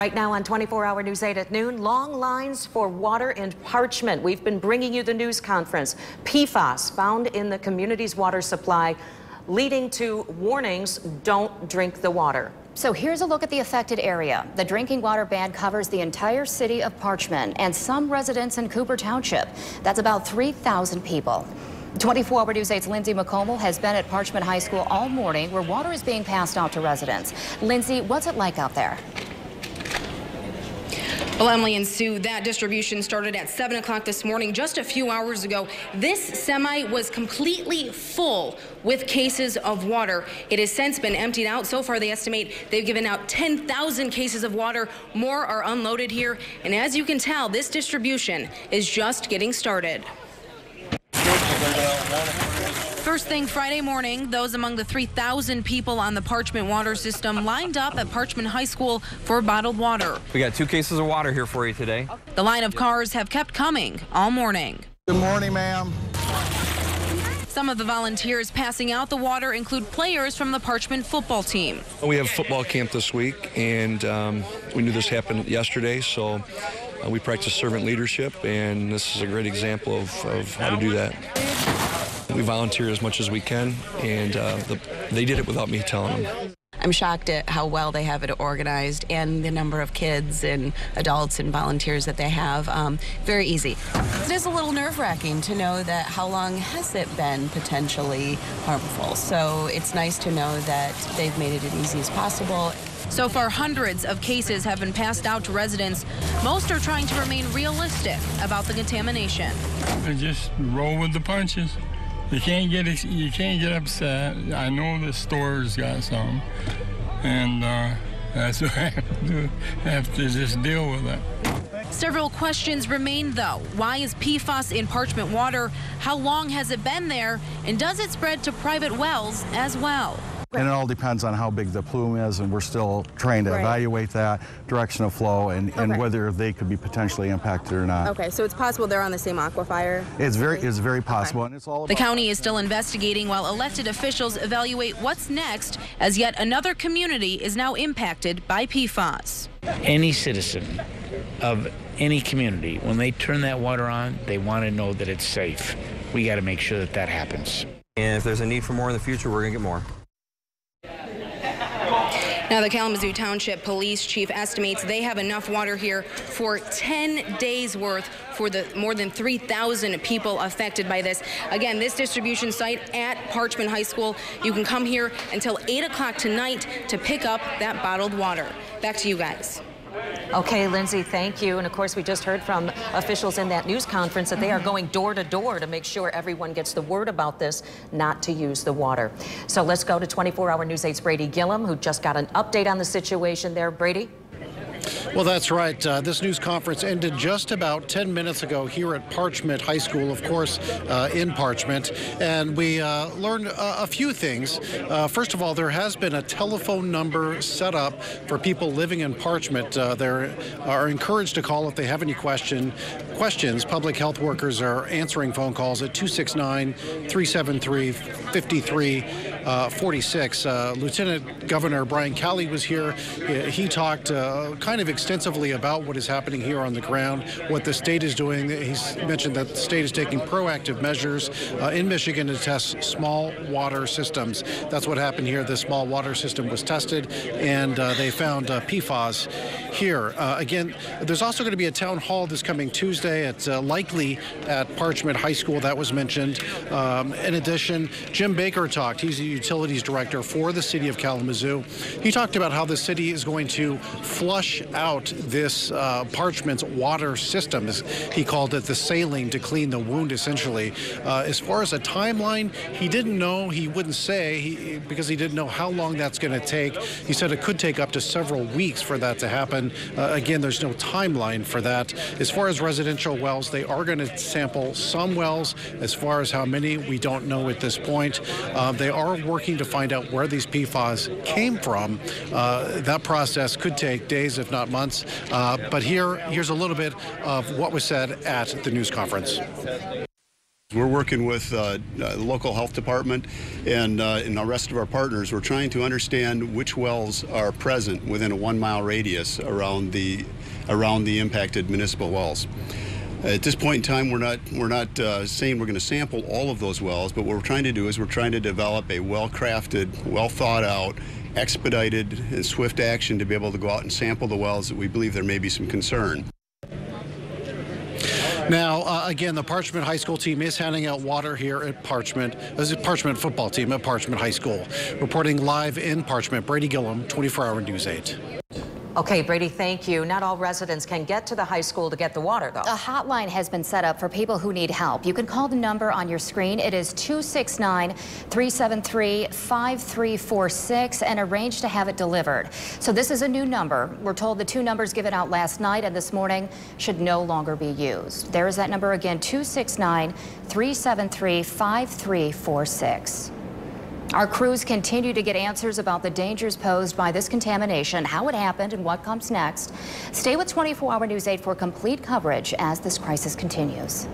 Right now on 24-hour News 8 at noon, long lines for water and parchment. We've been bringing you the news conference. PFAS found in the community's water supply, leading to warnings, don't drink the water. So here's a look at the affected area. The drinking water ban covers the entire city of Parchment and some residents in Cooper Township. That's about 3,000 people. 24-hour News 8's Lindsay McComal has been at Parchment High School all morning where water is being passed out to residents. Lindsay, what's it like out there? Well, Emily and Sue, that distribution started at 7 o'clock this morning. Just a few hours ago, this semi was completely full with cases of water. It has since been emptied out. So far, they estimate they've given out 10,000 cases of water. More are unloaded here. And as you can tell, this distribution is just getting started. First thing Friday morning, those among the 3,000 people on the Parchment water system lined up at Parchment High School for bottled water. We got 2 cases of water here for you today. The line of cars have kept coming all morning. Good morning, ma'am. Some of the volunteers passing out the water include players from the Parchment football team. We have football camp this week, and we knew this happened yesterday, so we practice servant leadership, and this is a great example of how to do that. We volunteer as much as we can, and they did it without me telling them. I'm shocked at how well they have it organized and the number of kids and adults and volunteers that they have. Very easy. It is a little nerve-wracking to know that how long has it been potentially harmful. So it's nice to know that they've made it as easy as possible. So far, hundreds of cases have been passed out to residents. Most are trying to remain realistic about the contamination. And just roll with the punches. You can't get upset. I know the store's got some, and that's what I have to just deal with it. Several questions remain, though. Why is PFAS in Parchment water? How long has it been there? And does it spread to private wells as well? And it all depends on how big the plume is, and we're still trying to evaluate that direction of flow and whether they could be potentially impacted or not. Okay, so it's possible they're on the same aquifer? It's very possible. And it's all about the county is still investigating while elected officials evaluate what's next, as yet another community is now impacted by PFAS. Any citizen of any community, when they turn that water on, they want to know that it's safe. We got to make sure that that happens. And if there's a need for more in the future, we're going to get more. Now, the Kalamazoo Township Police Chief estimates they have enough water here for 10 days worth for the more than 3,000 people affected by this. Again, this distribution site at Parchment High School, you can come here until 8 o'clock tonight to pick up that bottled water. Back to you guys. Okay, Lindsay, thank you. And of course, we just heard from officials in that news conference that they are going door to door to make sure everyone gets the word about this, not to use the water. So let's go to 24-hour News 8's Brady Gillum, who just got an update on the situation there. Brady? Well, that's right. This news conference ended just about 10 minutes ago here at Parchment High School, of course, in Parchment. And we learned a few things. First of all, there has been a telephone number set up for people living in Parchment. They are encouraged to call if they have any questions. Public health workers are answering phone calls at 269-373-5346. Lieutenant Governor Brian Calley was here. He talked kind of extensively about what is happening here on the ground, what the state is doing. He's mentioned that the state is taking proactive measures in Michigan to test small water systems. That's what happened here. The small water system was tested, and they found PFAS here. Again, there's also going to be a town hall this coming Tuesday. It's likely at Parchment High School. That was mentioned. In addition, Jim Baker talked. He's the utilities director for the city of Kalamazoo. He talked about how the city is going to flush out this Parchment's water system. He called it the saline to clean the wound, essentially. As far as a timeline, he didn't know. He wouldn't say because he didn't know how long that's going to take. He said it could take up to several weeks for that to happen. Again, there's no timeline for that. As far as residential wells, they are going to sample some wells. As far as how many, we don't know at this point. They are working to find out where these PFAS came from. That process could take days, if not months. But here's a little bit of what was said at the news conference. We're working with the local health department and the rest of our partners. We're trying to understand which wells are present within a 1 mile radius around the impacted municipal wells. At this point in time, we're not saying we're going to sample all of those wells, but what we're trying to do is we're trying to develop a well-crafted, well-thought-out, expedited, and swift action to be able to go out and sample the wells that we believe there may be some concern. Now, again, the Parchment High School team is handing out water here at Parchment. This is Parchment football team at Parchment High School. Reporting live in Parchment, Brady Gillum, 24-hour News 8. Okay, Brady, thank you. Not all residents can get to the high school to get the water, though. A hotline has been set up for people who need help. You can call the number on your screen. It is 269-373-5346 and arrange to have it delivered. So this is a new number. We're told the 2 numbers given out last night and this morning should no longer be used. There is that number again, 269-373-5346. Our crews continue to get answers about the dangers posed by this contamination, how it happened, and what comes next. Stay with 24-hour News 8 for complete coverage as this crisis continues.